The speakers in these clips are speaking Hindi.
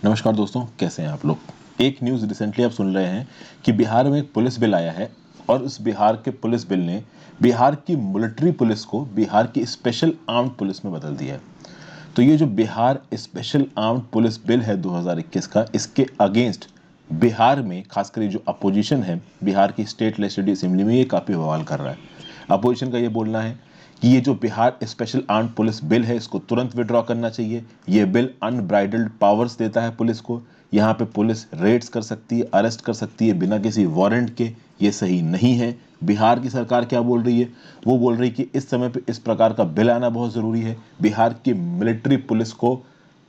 नमस्कार दोस्तों, कैसे हैं आप लोग। एक न्यूज़ रिसेंटली आप सुन रहे हैं कि बिहार में एक पुलिस बिल आया है और उस बिहार के पुलिस बिल ने बिहार की मिलिट्री पुलिस को बिहार की स्पेशल आर्म्ड पुलिस में बदल दिया है। तो ये जो Bihar special armed police bill है 2021 का, इसके अगेंस्ट बिहार में खासकर जो अपोजिशन है बिहार की स्टेट लेजिस्लेटिव असेंबली में, ये काफ़ी बवाल कर रहा है। अपोजिशन का ये बोलना है कि ये जो Bihar special armed police bill है इसको तुरंत विड्रॉ करना चाहिए। ये बिल अनब्राइडल्ड पावर्स देता है पुलिस को। यहाँ पे पुलिस रेड्स कर सकती है, अरेस्ट कर सकती है बिना किसी वारंट के। ये सही नहीं है। बिहार की सरकार क्या बोल रही है? वो बोल रही है कि इस समय पे इस प्रकार का बिल आना बहुत ज़रूरी है। बिहार की मिलिट्री पुलिस को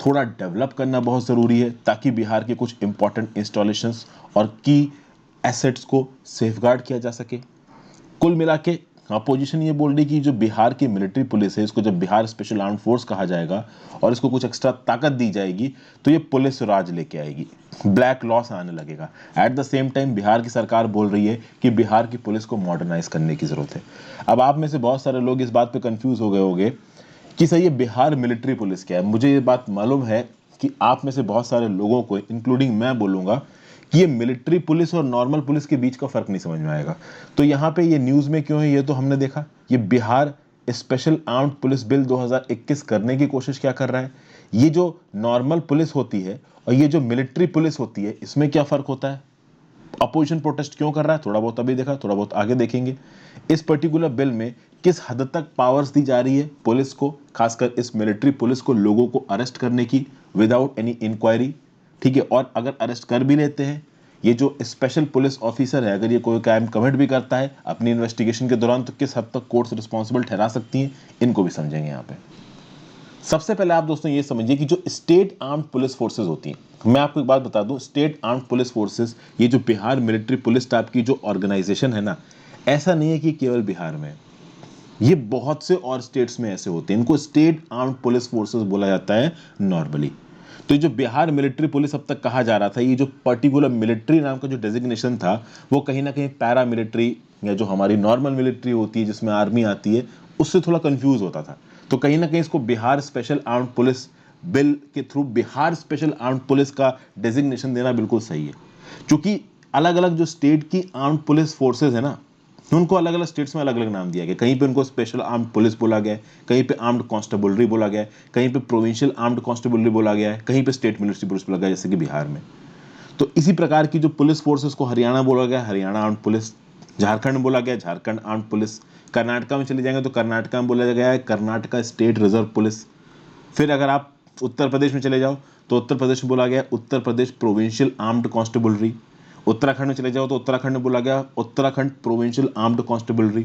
थोड़ा डेवलप करना बहुत ज़रूरी है ताकि बिहार के कुछ इंपॉर्टेंट इंस्टॉलेशंस और की एसेट्स को सेफगार्ड किया जा सके। कुल मिला के अपोजिशन ये बोल रही कि जो बिहार की मिलिट्री पुलिस है इसको जब बिहार स्पेशल आर्म फोर्स कहा जाएगा और इसको कुछ एक्स्ट्रा ताकत दी जाएगी तो ये पुलिस राज लेके आएगी, ब्लैक लॉस आने लगेगा। At the same time Bihar की सरकार बोल रही है कि बिहार की पुलिस को मॉडर्नाइज करने की जरूरत है। अब आप में से बहुत सारे लोग इस बात पे कंफ्यूज हो गए होंगे कि सही ये बिहार मिलिट्री पुलिस क्या है। मुझे ये बात मालूम है कि आप में से बहुत सारे लोगों को, इंक्लूडिंग मैं, बोलूंगा कि ये मिलिट्री पुलिस और नॉर्मल पुलिस के बीच का फर्क नहीं समझ में आएगा। तो यहाँ पे ये न्यूज़ में क्यों है ये तो हमने देखा। ये Bihar special armed police bill 2021 करने की कोशिश क्या कर रहा है। ये जो नॉर्मल पुलिस होती है और ये जो मिलिट्री पुलिस होती है इसमें क्या फ़र्क होता है। अपोजिशन प्रोटेस्ट क्यों कर रहा है, थोड़ा बहुत अभी देखा, थोड़ा बहुत आगे देखेंगे। इस पर्टिकुलर बिल में किस हद तक पावर्स दी जा रही है पुलिस को, खासकर इस मिलिट्री पुलिस को, लोगों को अरेस्ट करने की विदाउट एनी इंक्वायरी। ठीक है, और अगर अरेस्ट कर भी लेते हैं, ये जो स्पेशल पुलिस ऑफिसर है अगर ये कोई क्राइम कमिट भी करता है अपनी इन्वेस्टिगेशन के दौरान तो किस हद तक कोर्ट्स रिस्पॉन्सिबल ठहरा सकती हैं, इनको भी समझेंगे यहाँ पे। सबसे पहले आप दोस्तों ये समझिए कि जो स्टेट आर्म्ड पुलिस फोर्सेस होती हैं, मैं आपको एक बात बता दूं, स्टेट आर्म्ड पुलिस फोर्सेस, ये जो बिहार मिलिट्री पुलिस टाइप की जो ऑर्गेनाइजेशन है ना, ऐसा नहीं है कि केवल बिहार में, ये बहुत से और स्टेट्स में ऐसे होते हैं। इनको स्टेट आर्म्ड पुलिस फोर्सेस बोला जाता है नॉर्मली। तो ये जो बिहार मिलिट्री पुलिस अब तक कहा जा रहा था, ये जो पर्टिकुलर मिलिट्री नाम का जो डेजिग्नेशन था वो कहीं ना कहीं पैरा मिलिट्री या जो हमारी नॉर्मल मिलिट्री होती है जिसमें आर्मी आती है उससे थोड़ा कंफ्यूज होता था। तो कहीं ना कहीं इसको Bihar special armed police bill के through Bihar special armed police का डेजिग्नेशन देना बिल्कुल सही है। क्योंकि अलग अलग जो स्टेट की आर्म्ड पुलिस फोर्सेज है ना, उनको अलग अलग स्टेट्स में अलग अलग नाम दिया गया। कहीं पे उनको स्पेशल आर्म्ड पुलिस बोला गया है, कहीं पे आर्म्ड कांस्टेबलरी बोला गया है, कहीं पे प्रोविंशियल आर्म्ड कांस्टेबलरी बोला गया है, कहीं पे स्टेट मिलिट्री पुलिस बोला गया है, जैसे कि बिहार में। तो इसी प्रकार की जो पुलिस फोर्सेस को हरियाणा बोला गया, हरियाणा आर्म्ड पुलिस। झारखंड बोला गया, झारखंड आर्म्ड पुलिस। कर्नाटका में चले जाएंगे तो कर्नाटका में बोला गया है कर्नाटका स्टेट रिजर्व पुलिस। फिर अगर आप उत्तर प्रदेश में चले जाओ तो उत्तर प्रदेश में बोला गया Uttar Pradesh provincial armed constabulary. Uttarakhand में चले जाओ तो उत्तराखंड में बोला गया उत्तराखंड प्रोविंशियल आर्म्ड कांस्टेबलरी।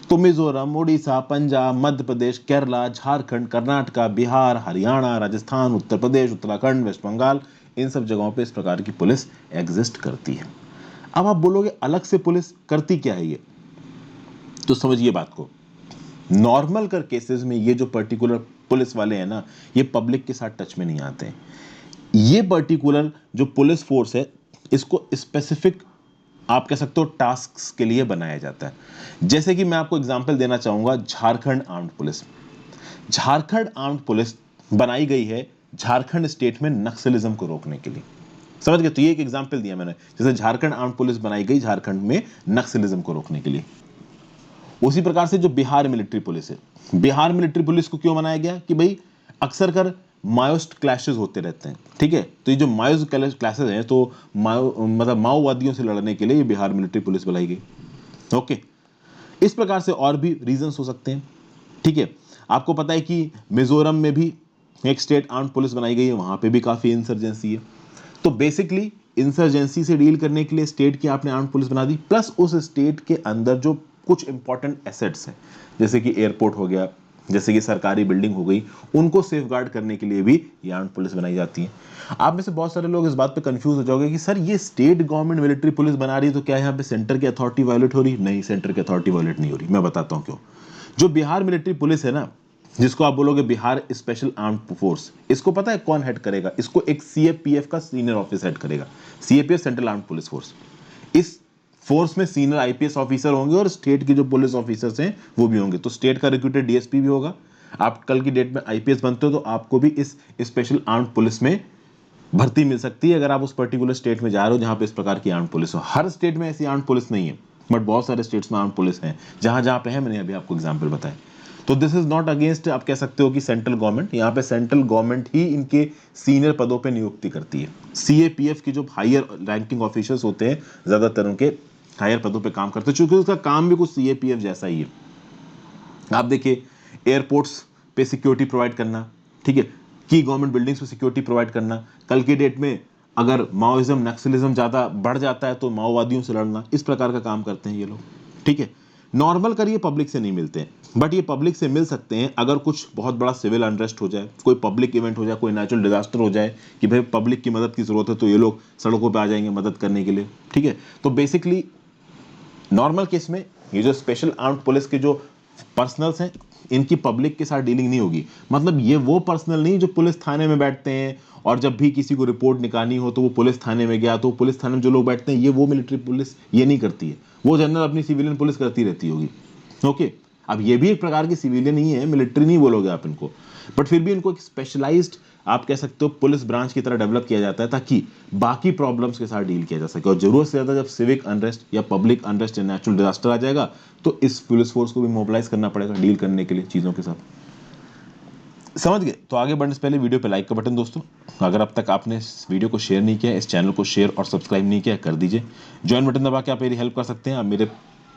तो मिजोरम, उड़ीसा, पंजाब, मध्य प्रदेश, केरला, झारखंड, कर्नाटका, बिहार, हरियाणा, राजस्थान, उत्तर प्रदेश, उत्तराखंड, वेस्ट बंगाल, इन सब जगहों पे इस प्रकार की पुलिस एग्जिस्ट करती है। अब आप बोलोगे अलग से पुलिस करती क्या है ये, तो समझिए बात को। नॉर्मल कर केसेस में ये जो पर्टिकुलर पुलिस वाले हैं ना, ये पब्लिक के साथ टच में नहीं आते हैं। ये पर्टिकुलर जो पुलिस फोर्स है इसको स्पेसिफिक, आप कह सकते हो, टास्क्स के लिए बनाया जाता है। जैसे कि मैं आपको एग्जांपल देना चाहूंगा, Jharkhand armed police. Jharkhand armed police बनाई गई है झारखंड स्टेट में नक्सलिज्म को रोकने के लिए। समझ गए? तो ये एक एग्जांपल दिया मैंने, जैसे झारखंड आर्म्ड पुलिस बनाई गई झारखंड में नक्सलिज्म को रोकने के लिए। उसी प्रकार से जो बिहार मिलिट्री पुलिस है, बिहार मिलिट्री पुलिस को क्यों बनाया गया कि भाई अक्सर कर माओइस्ट क्लैशेस होते रहते हैं। ठीक है, तो ये जो माओइस्ट क्लैशेस हैं तो मतलब माओवादियों से लड़ने के लिए ये बिहार मिलिट्री पुलिस बनाई गई। ओके, इस प्रकार से और भी रीजंस हो सकते हैं। ठीक है, आपको पता है कि मिजोरम में भी एक स्टेट आर्म्ड पुलिस बनाई गई है, वहां पे भी काफी इंसर्जेंसी है। तो बेसिकली इंसर्जेंसी से डील करने के लिए स्टेट की आपने आर्म्ड पुलिस बना दी, प्लस उस स्टेट के अंदर जो कुछ इंपॉर्टेंट एसेट्स हैं जैसे कि एयरपोर्ट हो गया, जैसे कि सरकारी बिल्डिंग हो गई, उनको सेफगार्ड करने के लिए भी ये आर्म्ड पुलिस बनाई जाती है। आप में से बहुत सारे लोग इस बात पे कंफ्यूज हो जाओगे कि सर ये स्टेट गवर्नमेंट मिलिट्री पुलिस बना रही है तो क्या यहाँ पे सेंटर की अथॉरिटी वायलेट हो रही? नहीं, सेंटर की अथॉरिटी वायलेट नहीं हो रही। मैं बताता हूँ क्यों। जो बिहार मिलिट्री पुलिस है ना, जिसको आप बोलोगे बिहार स्पेशल आर्म्ड फोर्स, इसको पता है कौन हेड करेगा? इसको एक सीएपीएफ का सीनियर ऑफिसर हेड करेगा। CAPF central armed police force. इस फोर्स में सीनियर आईपीएस ऑफिसर होंगे और स्टेट के जो पुलिस ऑफिसर्स हैं वो भी होंगे। तो स्टेट का रिक्रूटेड डीएसपी भी होगा। आप कल की डेट में आईपीएस बनते हो तो आपको भी इस स्पेशल आर्म्ड पुलिस में भर्ती मिल सकती है अगर आप उस पर्टिकुलर स्टेट में जा रहे हो जहां पे इस प्रकार की आर्म्ड पुलिस हो। हर स्टेट में ऐसी आर्म्ड पुलिस नहीं है, बट बहुत सारे स्टेट्स में आर्म्ड पुलिस है। जहां जहां पे है मैंने अभी आपको एग्जांपल बताया। तो दिस इज नॉट अगेंस्ट, आप कह सकते हो कि सेंट्रल गवर्नमेंट, यहाँ पे सेंट्रल गवर्नमेंट ही इनके सीनियर पदों पे नियुक्ति करती है। सीएपीएफ के जो हायर रैंकिंग ऑफिसर्स होते हैं ज्यादातर उनके हायर पदों पे काम करते हैं, क्योंकि उसका काम भी कुछ सीएपीएफ जैसा ही है। आप देखिए एयरपोर्ट्स पे सिक्योरिटी प्रोवाइड करना, ठीक है, की गवर्नमेंट बिल्डिंग्स पे सिक्योरिटी प्रोवाइड करना, कल के डेट में अगर माओइज्म नक्सलिज्म ज्यादा बढ़ जाता है तो माओवादियों से लड़ना, इस प्रकार का काम करते हैं ये लोग, ठीक है। नॉर्मल कर ये पब्लिक से नहीं मिलते हैं, बट ये पब्लिक से मिल सकते हैं अगर कुछ बहुत बड़ा सिविल अनरेस्ट हो जाए, कोई पब्लिक इवेंट हो जाए, कोई नेचुरल डिजास्टर हो जाए कि भाई पब्लिक की मदद की जरूरत है, तो ये लोग सड़कों पर आ जाएंगे मदद करने के लिए, ठीक है। तो बेसिकली नॉर्मल केस में ये जो स्पेशल आर्म्ड पुलिस के जो पर्सनल्स हैं इनकी पब्लिक के साथ डीलिंग नहीं होगी। मतलब ये वो पर्सनल नहीं जो पुलिस थाने में बैठते हैं और जब भी किसी को रिपोर्ट निकालनी हो तो वो पुलिस थाने में गया, तो पुलिस थाने में जो लोग बैठते हैं ये वो मिलिट्री पुलिस ये नहीं करती है, वो जनरल अपनी सिविलियन पुलिस करती रहती होगी। ओके, अब ये भी एक प्रकार की सिविलियन ही है, मिलिट्री नहीं बोलोगे आप इनको, बट फिर भी इनको एक स्पेशलाइज्ड आप कह सकते हो पुलिस ब्रांच की तरह डेवलप किया जाता है ताकि बाकी प्रॉब्लम्स के साथ डील किया जा सके। और जरूरत से ज्यादा जब सिविक अनरेस्ट या पब्लिक अनरेस्ट या नेचुरल डिजास्टर आ जाएगा तो इस पुलिस फोर्स को भी मोबिलाइज करना पड़ेगा डील करने के लिए चीजों के साथ। समझ गए? तो आगे बढ़ने से पहले वीडियो पे लाइक का बटन दोस्तों, अगर अब तक आपने इस वीडियो को शेयर नहीं किया, इस चैनल को शेयर और सब्सक्राइब नहीं किया, कर दीजिए। ज्वाइन बटन दबा के आप मेरी हेल्प कर सकते हैं। आप मेरे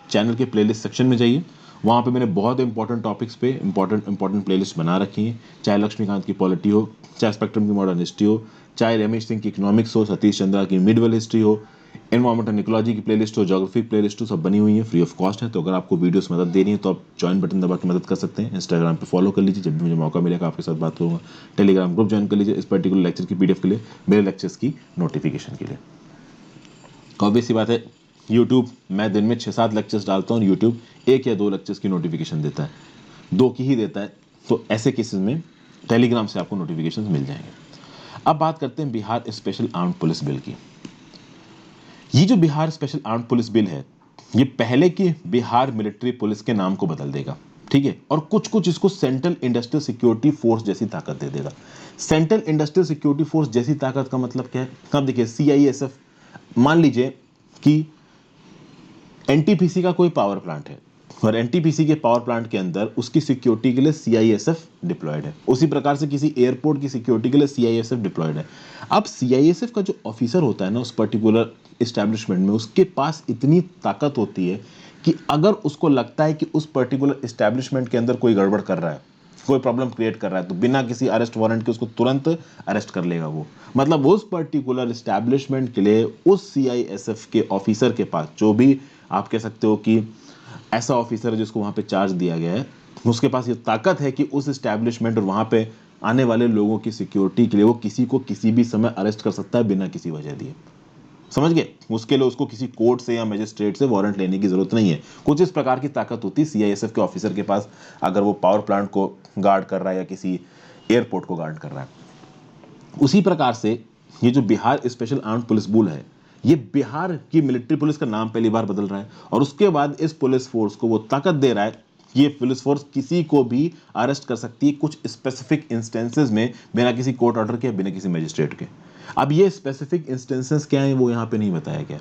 चैनल के प्लेलिस्ट सेक्शन में जाइए, वहाँ पे मैंने बहुत इंपॉर्टेंट टॉपिक्स पे इंपॉर्टेंट प्लेलिस्ट बना रखी है। चाहे लक्ष्मीकांत की पॉलिटी हो, चाहे स्पेक्ट्रम की मॉडर्न हिस्ट्री हो, चाहे रमेश सिंह की इकोनॉमिक्स हो, सतीश चंद्रा की मिडवेल हिस्ट्री हो, एनवायरमेंट एंड इकोलॉजी की प्लेलिस्ट हो, ज्योग्राफी प्लेलिस्ट हो, सब बनी हुई है, फ्री ऑफ कॉस्ट है। तो अगर आपको वीडियोस मदद दे रही है तो आप ज्वाइन बटन दबा के मदद कर सकते हैं। इंस्टाग्राम पे फॉलो कर लीजिए, जब भी मुझे मौका मिलेगा आपके साथ बात करूँगा। टेलीग्राम ग्रुप ज्वाइन कर लीजिए इस पर्टिकुलर लेक्चर की पीडीएफ के लिए, मेरे लेक्चर्स की नोटिफिकेशन के लिए। ऑब्वियस सी बात है, यूट्यूब मैं दिन में 6-7 लेक्चर्स डालता हूँ, यूट्यूब 1 या 2 लेक्चर्स की नोटिफिकेशन देता है, 2 की ही देता है। तो ऐसे केसेस में टेलीग्राम से आपको नोटिफिकेशन मिल जाएंगे। अब बात करते हैं Bihar special armed police bill की। ये जो Bihar special armed police bill है, ये पहले की बिहार मिलिट्री पुलिस के नाम को बदल देगा, ठीक है, और कुछ कुछ इसको सेंट्रल इंडस्ट्रियल सिक्योरिटी फोर्स जैसी ताकत दे देगा। सेंट्रल इंडस्ट्रियल सिक्योरिटी फोर्स जैसी ताकत का मतलब क्या है? अब देखिए सीआईएसएफ, मान लीजिए कि एनटीपीसी का कोई पावर प्लांट है और एनटीपीसी के पावर प्लांट के अंदर उसकी सिक्योरिटी के लिए सीआईएसएफ डिप्लॉयड है। उसी प्रकार से किसी एयरपोर्ट की सिक्योरिटी के लिए सीआईएसएफ डिप्लॉयड है। अब सीआईएसएफ का जो ऑफिसर होता है ना उस पर्टिकुलर एस्टैब्लिशमेंट में, उसके पास इतनी ताकत होती है कि अगर उसको लगता है कि उस पर्टिकुलर एस्टैब्लिशमेंट के अंदर कोई गड़बड़ कर रहा है, कोई प्रॉब्लम क्रिएट कर रहा है, तो बिना किसी अरेस्ट वारंट के उसको तुरंत अरेस्ट कर लेगा वो। मतलब उस पर्टिकुलर एस्टैब्लिशमेंट के लिए उस सीआईएसएफ के ऑफिसर के पास, जो भी आप कह सकते हो कि ऐसा ऑफिसर है जिसको वहां पे चार्ज दिया गया है, उसके पास ये ताकत है कि उस एस्टैब्लिशमेंट और वहां पे आने वाले लोगों की सिक्योरिटी के लिए वो किसी को किसी भी समय अरेस्ट कर सकता है बिना किसी वजह दिए। समझ गए? उसके लिए उसको किसी कोर्ट से या मजिस्ट्रेट से वारंट लेने की जरूरत नहीं है। कुछ इस प्रकार की ताकत होती है सीआईएसएफ के ऑफिसर के पास, अगर वो पावर प्लांट को गार्ड कर रहा है या किसी एयरपोर्ट को गार्ड कर रहा है। उसी प्रकार से ये जो Bihar special armed police bill है, ये बिहार की मिलिट्री पुलिस का नाम पहली बार बदल रहा है और उसके बाद इस पुलिस फोर्स को वो ताकत दे रहा है कि ये पुलिस फोर्स किसी को भी अरेस्ट कर सकती है कुछ स्पेसिफिक इंस्टेंसेस में, बिना किसी कोर्ट ऑर्डर के, बिना किसी मजिस्ट्रेट के। अब ये स्पेसिफिक इंस्टेंसेस क्या है वो यहाँ पे नहीं बताया गया।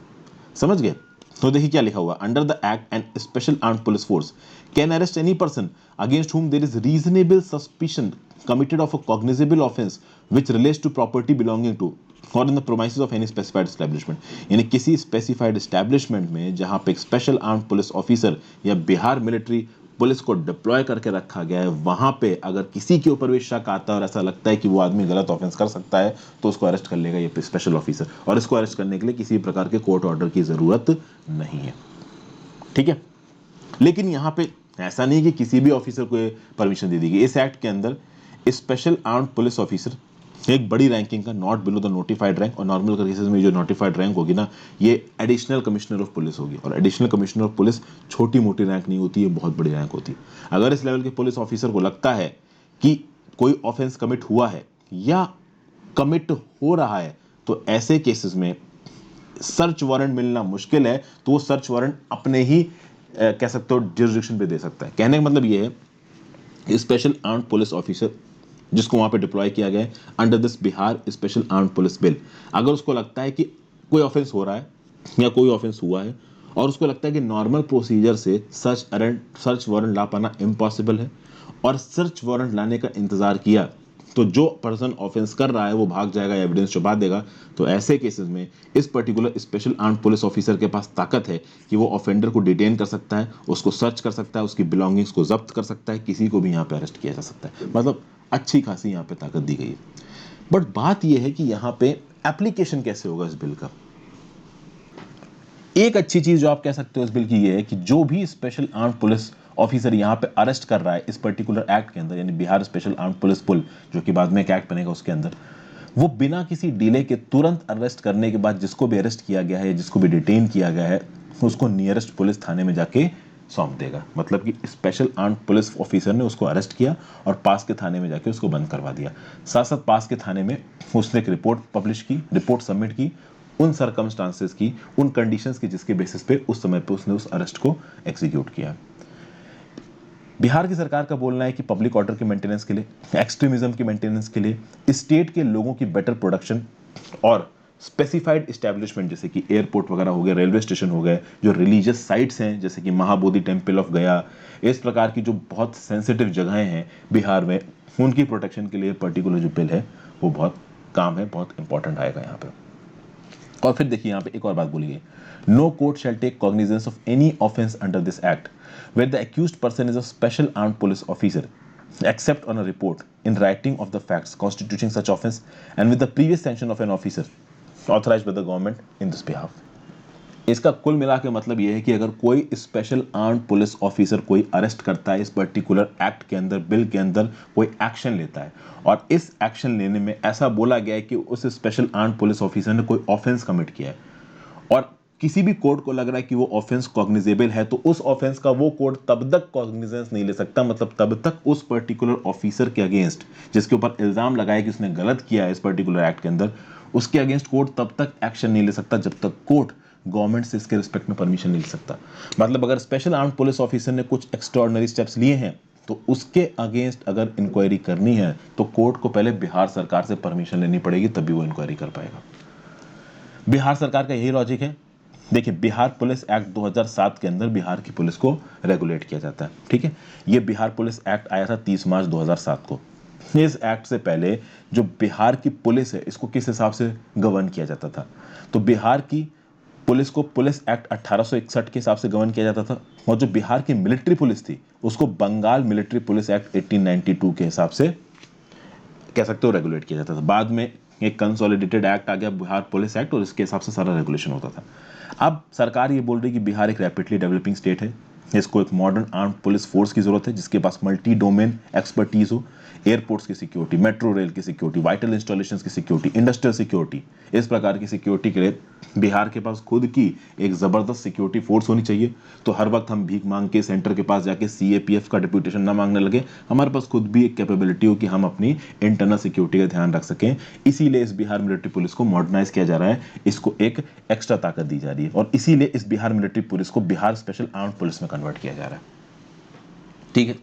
समझ गए? तो देखिए क्या लिखा हुआ, under the act and special armed police force can arrest any person against whom there is reasonable suspicion committed of a cognizable offense which relates to property belonging to or in the premises of any specified establishment। यानी किसी स्पेसिफाइड एस्टैब्लिशमेंट में जहां पे एक स्पेशल आर्म्ड पुलिस ऑफिसर या बिहार मिलिट्री पुलिस को डिप्लॉय करके रखा गया है, वहां पे अगर किसी के ऊपर भी शक आता है और ऐसा लगता है कि वो आदमी गलत ऑफेंस कर सकता है तो उसको अरेस्ट कर लेगा ये स्पेशल ऑफिसर, और इसको अरेस्ट करने के लिए किसी प्रकार के कोर्ट ऑर्डर की जरूरत नहीं है। ठीक है, लेकिन यहाँ पे ऐसा नहीं कि किसी भी ऑफिसर को परमिशन दे दी गई। इस एक्ट के अंदर स्पेशल आर्म्ड पुलिस ऑफिसर एक बड़ी रैंकिंग का, not below the notified rank, और नॉर्मल केसेस में जो नोटिफाइड रैंक होगी ना, ये एडिशनल कमिश्नर ऑफ पुलिस होगी। और एडिशनल कमिश्नर ऑफ पुलिस छोटी मोटी रैंक नहीं होती है, बहुत बड़ी रैंक होती है। अगर इस लेवल के पुलिस ऑफिसर को लगता है कि कोई ऑफेंस कमिट हुआ है या कमिट हो रहा है, तो ऐसे केसेस में सर्च वारंट मिलना मुश्किल है, तो वो सर्च वारंट अपने ही कह सकते हो जुरिसडिक्शन पे दे सकता है। कहने का मतलब ये है, स्पेशल आर्म्ड पुलिस ऑफिसर जिसको वहां पे डिप्लॉय किया गया है under this Bihar special armed police bill. अगर उसको लगता है कि कोई ऑफेंस हो रहा है या कोई ऑफेंस हुआ है और उसको लगता है कि नॉर्मल प्रोसीजर से सर्च वारंट ला पाना इम्पॉसिबल है और सर्च वारंट लाने का इंतजार किया तो जो पर्सन ऑफेंस कर रहा है वो भाग जाएगा, एविडेंस छुपा देगा, तो ऐसे केसेस में इस particular special armed police officer के पास ताकत है कि वो ऑफेंडर को डिटेन कर सकता है, उसको सर्च कर सकता है, उसकी बिलोंगिंग्स को जब्त कर सकता है, किसी को भी यहाँ पे अरेस्ट किया जा सकता है। मतलब अच्छी खासी यहाँ पे ताकत दी गई है। बट बात यह है कि यहाँ पे एप्लीकेशन कैसे होगा इस बिल का। एक अच्छी चीज जो आप कह सकते हो इस बिल की ये है कि जो भी स्पेशल आर्म्ड पुलिस ऑफिसर यहाँ पे अरेस्ट कर रहा है इस पर्टिकुलर एक्ट के अंदर, यानी बिहार स्पेशल आर्म्ड पुलिस पुल, जो कि बाद में एक एक्ट बनेगा उसके अंदर, वो बिना किसी डिले के तुरंत अरेस्ट करने के बाद जिसको भी अरेस्ट किया गया है या जिसको भी डिटेन किया गया है उसको नियरेस्ट पुलिस थाने में जाके सौंप देगा। मतलब कि स्पेशल आर्म्ड पुलिस ऑफिसर ने उसको अरेस्ट किया और पास के थाने में जाके उसको बंद करवा दिया। साथ साथ पास के थाने में उसने एक रिपोर्ट पब्लिश की, रिपोर्ट सबमिट की उन सरकमस्टांसेस की, उन कंडीशंस की जिसके बेसिस पे उस समय पे उसने उस अरेस्ट को एग्जीक्यूट किया। बिहार की सरकार का बोलना है कि पब्लिक ऑर्डर के मेंटेनेंस के लिए, एक्सट्रीमिज्म के मेंटेनेंस के लिए, स्टेट के लोगों की बेटर प्रोडक्शन और स्पेसिफाइड इस्टेब्लिशमेंट जैसे कि एयरपोर्ट वगैरह हो गए, रेलवे स्टेशन हो गए, जो रिलीजियस साइट्स हैं जैसे कि महाबोधि टेम्पल ऑफ गया, इस प्रकार की जो बहुत सेंसिटिव जगहें हैं बिहार में, उनकी प्रोटेक्शन के लिए पर्टिकुलर जो बिल है वो बहुत काम है, बहुत इंपॉर्टेंट आएगा यहाँ पे। और फिर देखिए यहाँ पे एक और बात बोली गई, no court shall take cognizance of any offence under this act where the accused person is a special armed police officer except on a report in writing of the facts constituting such offense and with the previous sanction of an officer authorized by the government in this behalf। इसका कुल मिला के मतलब यह है कि अगर कोई स्पेशल आर्म्ड पुलिस ऑफिसर कोई अरेस्ट करता है इस पर्टिकुलर एक्ट के अंदर, बिल के अंदर कोई एक्शन लेता है और इस एक्शन लेने में ऐसा बोला गया है कि उस स्पेशल आर्म्ड पुलिस ऑफिसर ने कोई ऑफेंस कमिट किया है और किसी भी कोर्ट को लग रहा है कि वो ऑफेंस कॉग्निजेबल है, तो उस ऑफेंस का वो कोर्ट तब तक कॉग्निजेंस नहीं ले सकता, मतलब तब तक उस पर्टिकुलर ऑफिसर के अगेंस्ट जिसके ऊपर इल्जाम लगाया कि उसने गलत किया है इस पर्टिकुलर एक्ट के अंदर, उसके अगेंस्ट कोर्ट तब तक एक्शन नहीं ले सकता जब तक कोर्ट गवर्नमेंट से इसके रिस्पेक्ट में परमिशन नहीं ले सकता। मतलब अगर स्पेशल आर्म्ड पुलिस ऑफिसर ने कुछ एक्स्ट्राऑर्डिनरी स्टेप्स लिए हैं तो उसके अगेंस्ट अगर इंक्वायरी करनी है तो कोर्ट को पहले बिहार सरकार से परमिशन लेनी पड़ेगी, तभी वो इंक्वायरी कर पाएगा। बिहार सरकार का यही लॉजिक है। देखिए, बिहार पुलिस एक्ट 2007 के अंदर बिहार की पुलिस को रेगुलेट किया जाता है, ठीक है। ये बिहार पुलिस एक्ट आया था 30 मार्च 2007 को। इस एक्ट से पहले जो बिहार की पुलिस है इसको किस हिसाब से गवर्न किया जाता था, तो बिहार की पुलिस को पुलिस एक्ट 1861 के हिसाब से गवर्न किया जाता था और जो बिहार की मिलिट्री पुलिस थी उसको बंगाल मिलिट्री पुलिस एक्ट 1892 के हिसाब से कह सकते हो रेगुलेट किया जाता था। बाद में एक कंसोलिडेटेड एक्ट आ गया बिहार पुलिस एक्ट और इसके हिसाब से सारा रेगुलेशन होता था। अब सरकार ये बोल रही है कि बिहार एक रैपिडली डेवलपिंग स्टेट है, इसको एक मॉडर्न आर्म्ड पुलिस फोर्स की जरूरत है जिसके पास मल्टी डोमेन एक्सपर्टीज हो, एयरपोर्ट्स की सिक्योरिटी, मेट्रो रेल की सिक्योरिटी, वाइटल इंस्टॉलेशंस की सिक्योरिटी, इंडस्ट्रियल सिक्योरिटी, इस प्रकार की सिक्योरिटी के लिए बिहार के पास खुद की एक जबरदस्त सिक्योरिटी फोर्स होनी चाहिए। तो हर वक्त हम भीख मांग के सेंटर के पास जाके सीएपीएफ का डिप्यूटेशन ना मांगने लगे, हमारे पास खुद भी एक कैपेबिलिटी हो कि हम अपनी इंटरनल सिक्योरिटी का ध्यान रख सकें। इसीलिए इस बिहार मिलिट्री पुलिस को मॉडर्नाइज किया जा रहा है, इसको एक एक्स्ट्रा ताकत दी जा रही है और इसीलिए इस बिहार मिलिट्री पुलिस को बिहार स्पेशल आर्म्ड पुलिस में कन्वर्ट किया जा रहा है, ठीक है।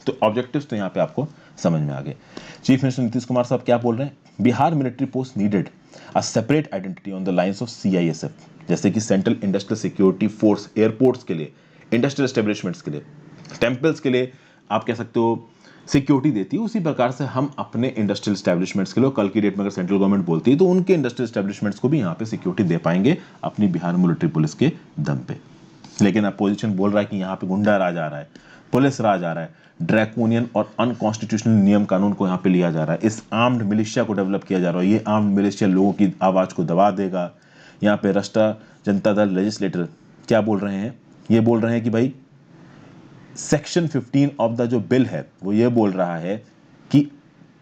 तो ऑब्जेक्टिव्स तो यहाँ पे आपको समझ में आ गए। चीफ मिनिस्टर नीतीश कुमार साहब क्या बोल रहे हैं, Bihar military post needed a separate identity on the lines of CISF, जैसे कि central industrial security force airports के लिए, इंडस्ट्रियल एस्टेब्लिशमेंट्स के लिए, टेम्पल्स के लिए आप कह सकते हो सिक्योरिटी देती है, उसी प्रकार से हम अपने इंडस्ट्रियल एस्टेब्लिशमेंट्स के लिए, कल की डेट में अगर सेंट्रल गवर्नमेंट बोलती है तो उनके इंडस्ट्रियल एस्टेब्लिशमेंट्स को भी यहाँ पे सिक्योरिटी दे पाएंगे अपनी बिहार मिलिट्री पुलिस के दम पे। लेकिन अपोजिशन बोल रहा है कि यहाँ पे गुंडा राज आ रहा है, पुलिस राज आ रहा है, ड्रैकोनियन और अनकॉन्स्टिट्यूशनल नियम कानून को यहाँ पे लिया जा रहा है, इस आर्म्ड मिलिशिया को डेवलप किया जा रहा है, ये आर्म्ड मिलिशिया लोगों की आवाज को दबा देगा। यहाँ पे राष्ट्रीय जनता दल लेजिस्लेटर क्या बोल रहे हैं, ये बोल रहे हैं कि भाई सेक्शन 15 ऑफ द जो बिल है वो ये बोल रहा है कि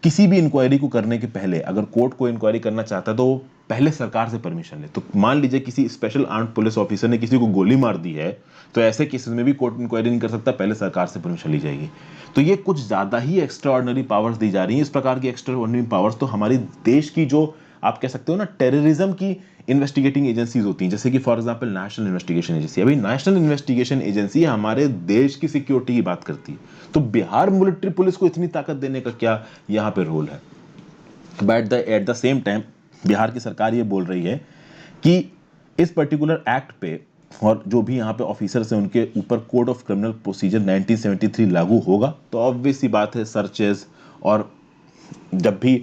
किसी भी इंक्वायरी को करने के पहले अगर कोर्ट को इंक्वायरी करना चाहता है तो वो पहले सरकार से परमिशन ले। तो मान लीजिए किसी स्पेशल आर्म्ड पुलिस ऑफिसर ने किसी को गोली मार दी है तो ऐसे केसेस में भी कोर्ट इंक्वायरी नहीं कर सकता, पहले सरकार से परमिशन ली जाएगी। तो ये कुछ ज्यादा ही एक्स्ट्रा ऑर्डिनरी पावर्स दी जा रही हैं। इस प्रकार की एक्स्ट्रा ऑर्डिनरी पावर्स तो हमारी देश की जो आप कह सकते हो ना टेररिज्म की इन्वेस्टिगेटिंग एजेंसीज होती हैं, जैसे कि for example national investigation agency. अभी नेशनल इन्वेस्टिगेशन एजेंसी हमारे देश की सिक्योरिटी की बात करती है, तो बिहार मिलिट्री पुलिस को इतनी ताकत देने का क्या यहाँ पे रोल है? But at the same time Bihar की सरकार ये बोल रही है कि इस पर्टिकुलर एक्ट पे और जो भी यहाँ पे ऑफिसर्स हैं उनके ऊपर कोड ऑफ क्रिमिनल प्रोसीजर 1973 लागू होगा। तो ऑब्वियस सी बात है, सर्चेस और जब भी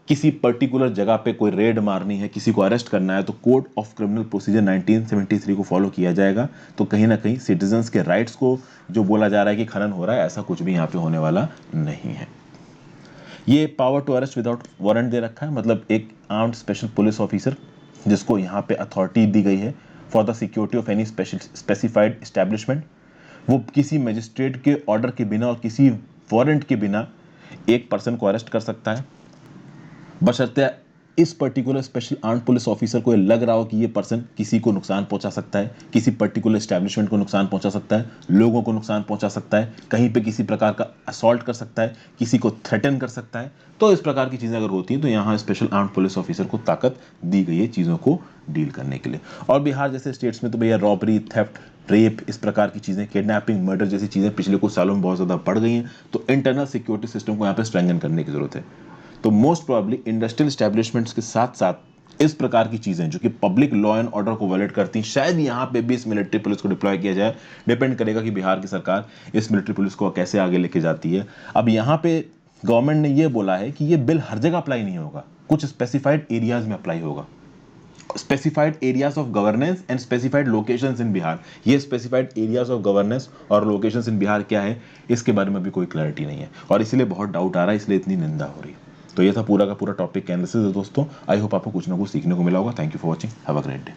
किसी पर्टिकुलर जगह पे कोई रेड मारनी है, किसी को अरेस्ट करना है, तो कोड ऑफ क्रिमिनल प्रोसीजर 1973 को फॉलो किया जाएगा। तो कहीं ना कहीं सिटीजन्स के राइट्स को जो बोला जा रहा है कि खनन हो रहा है, ऐसा कुछ भी यहाँ पे होने वाला नहीं है। ये power to arrest without warrant दे रखा है, मतलब एक आर्म्ड स्पेशल पुलिस ऑफिसर जिसको यहाँ पे अथॉरिटी दी गई है for the security of any specified establishment, वो किसी मजिस्ट्रेट के ऑर्डर के बिना और किसी वारंट के बिना एक पर्सन को अरेस्ट कर सकता है, बशर्ते इस particular special armed police officer को लग रहा हो कि ये पर्सन किसी को नुकसान पहुंचा सकता है, किसी पर्टिकुलर एस्टेब्लिशमेंट को नुकसान पहुंचा सकता है, लोगों को नुकसान पहुंचा सकता है, कहीं पे किसी प्रकार का असॉल्ट कर सकता है, किसी को थ्रेटन कर सकता है। तो इस प्रकार की चीज़ें अगर होती हैं तो यहाँ स्पेशल आर्म्ड पुलिस ऑफिसर को ताकत दी गई है चीज़ों को डील करने के लिए। और बिहार जैसे स्टेट्स में तो भैया रॉबरी, थेफ्ट, रेप, इस प्रकार की चीज़ें, किडनैपिंग, मर्डर जैसी चीज़ें पिछले कुछ सालों में बहुत ज़्यादा बढ़ गई हैं। तो इंटरनल सिक्योरिटी सिस्टम को यहाँ पे स्ट्रेंथन करने की जरूरत है। तो मोस्ट प्रोबेबली इंडस्ट्रियल एस्टेब्लिशमेंट्स के साथ साथ इस प्रकार की चीजें जो कि पब्लिक लॉ एंड ऑर्डर को वायलेट करती हैं, शायद यहाँ पे भी इस मिलिट्री पुलिस को डिप्लॉय किया जाए। डिपेंड करेगा कि बिहार की सरकार इस मिलिट्री पुलिस को कैसे आगे लेके जाती है। अब यहाँ पे गवर्नमेंट ने ये बोला है कि ये बिल हर जगह अप्लाई नहीं होगा, कुछ स्पेसिफाइड एरियाज में अप्लाई होगा। Specified areas of governance and specified locations इन बिहार। ये स्पेसिफाइड एरियाज ऑफ गवर्नेंस और लोकेशंस इन बिहार क्या है, इसके बारे में भी कोई क्लैरिटी नहीं है और इसलिए बहुत डाउट आ रहा है, इसलिए इतनी निंदा हो रही है। तो ये था पूरा का पूरा टॉपिक एनालिसिस है दोस्तों। आई होप आपको कुछ ना कुछ सीखने को मिला होगा। Thank you for watching, have a great day.